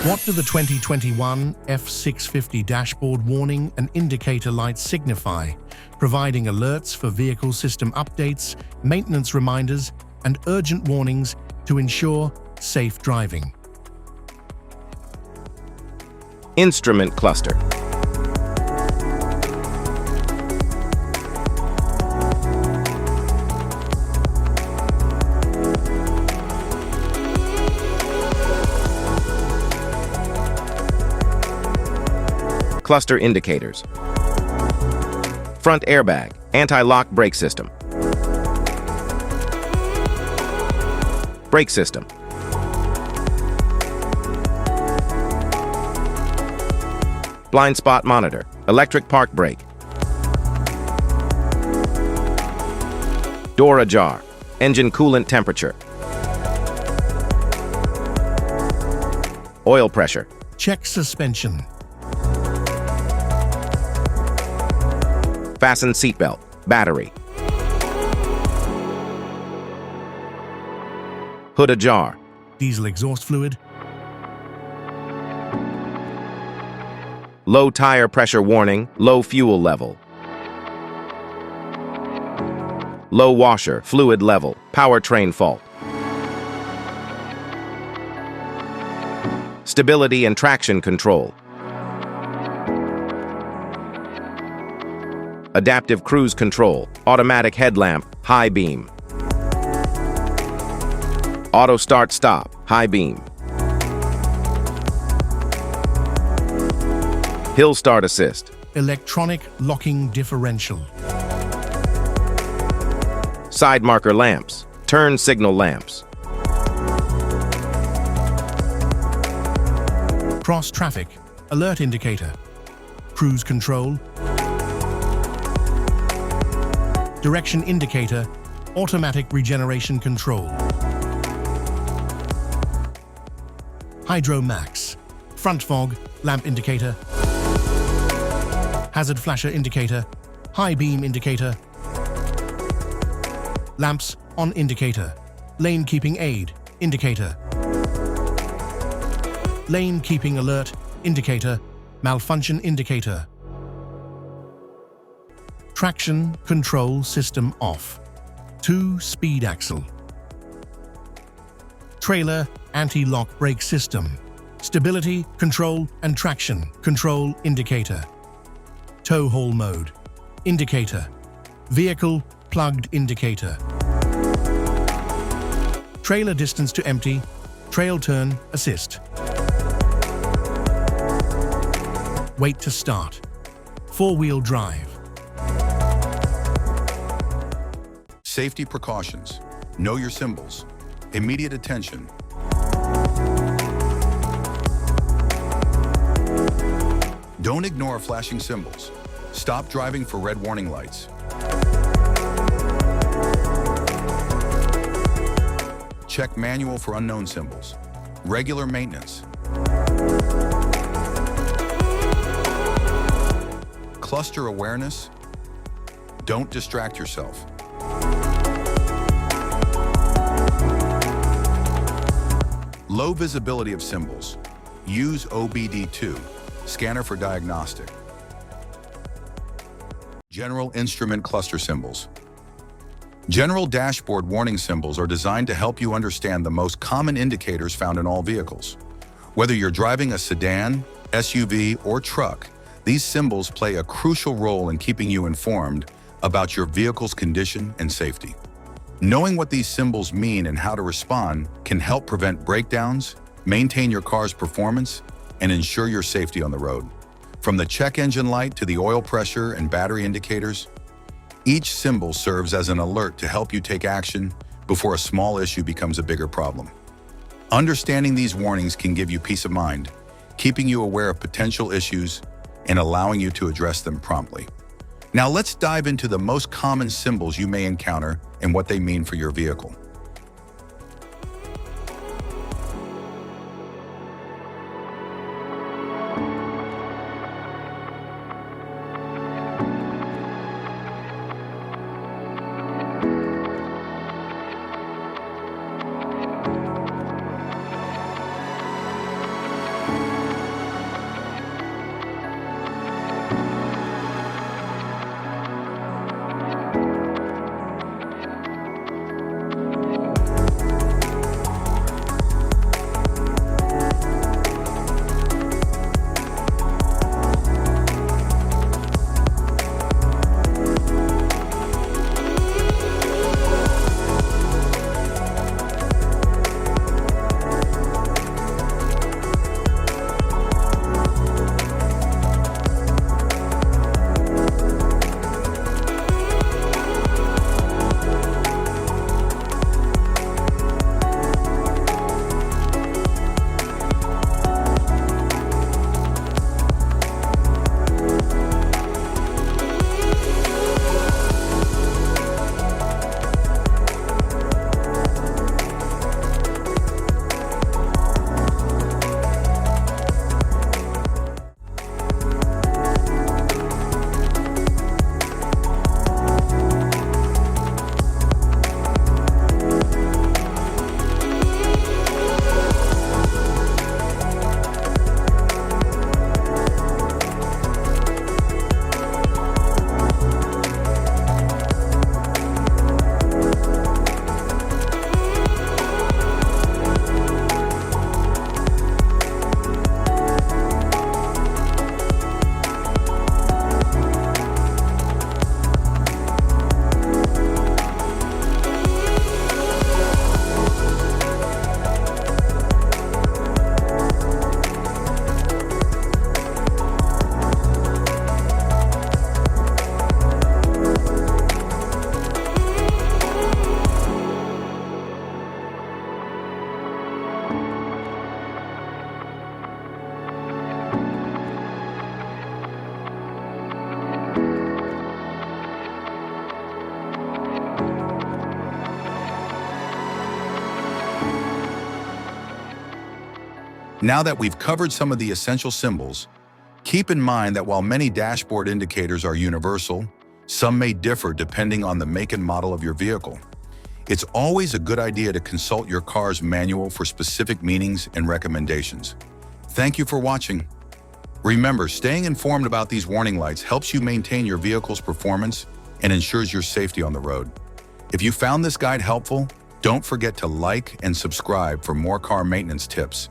What do the 2021 F-650 dashboard warning and indicator lights signify, providing alerts for vehicle system updates, maintenance reminders, and urgent warnings to ensure safe driving? Instrument cluster. Cluster indicators. Front airbag, anti-lock brake system. Brake system. Blind spot monitor, electric park brake. Door ajar, engine coolant temperature. Oil pressure. Check suspension. Fasten seatbelt, battery. Hood ajar. Diesel exhaust fluid. Low tire pressure warning, low fuel level. Low washer, fluid level, powertrain fault. Stability and traction control. Adaptive cruise control, automatic headlamp, high beam. Auto start stop, high beam. Hill start assist. Electronic locking differential. Side marker lamps, turn signal lamps. Cross traffic, alert indicator. Cruise control. Direction indicator, automatic regeneration control. Hydro max, front fog, lamp indicator. Hazard flasher indicator, high beam indicator. Lamps on indicator, lane keeping aid indicator. Lane keeping alert indicator, malfunction indicator. Traction control system off. 2-speed axle. Trailer anti-lock brake system. Stability, control, and traction control indicator. Tow haul mode. Indicator. Vehicle plugged indicator. Trailer distance to empty. Trail turn assist. Wait to start. 4-wheel drive. Safety precautions. Know your symbols. Immediate attention. Don't ignore flashing symbols. Stop driving for red warning lights. Check manual for unknown symbols. Regular maintenance. Cluster awareness. Don't distract yourself. Low visibility of symbols. Use OBD2, scanner for diagnostic. General instrument cluster symbols. General dashboard warning symbols are designed to help you understand the most common indicators found in all vehicles. Whether you're driving a sedan, SUV, or truck, these symbols play a crucial role in keeping you informed about your vehicle's condition and safety. Knowing what these symbols mean and how to respond can help prevent breakdowns, maintain your car's performance, and ensure your safety on the road. From the check engine light to the oil pressure and battery indicators, each symbol serves as an alert to help you take action before a small issue becomes a bigger problem. Understanding these warnings can give you peace of mind, keeping you aware of potential issues and allowing you to address them promptly. Now let's dive into the most common symbols you may encounter and what they mean for your vehicle. Now that we've covered some of the essential symbols, keep in mind that while many dashboard indicators are universal, some may differ depending on the make and model of your vehicle. It's always a good idea to consult your car's manual for specific meanings and recommendations. Thank you for watching. Remember, staying informed about these warning lights helps you maintain your vehicle's performance and ensures your safety on the road. If you found this guide helpful, don't forget to like and subscribe for more car maintenance tips.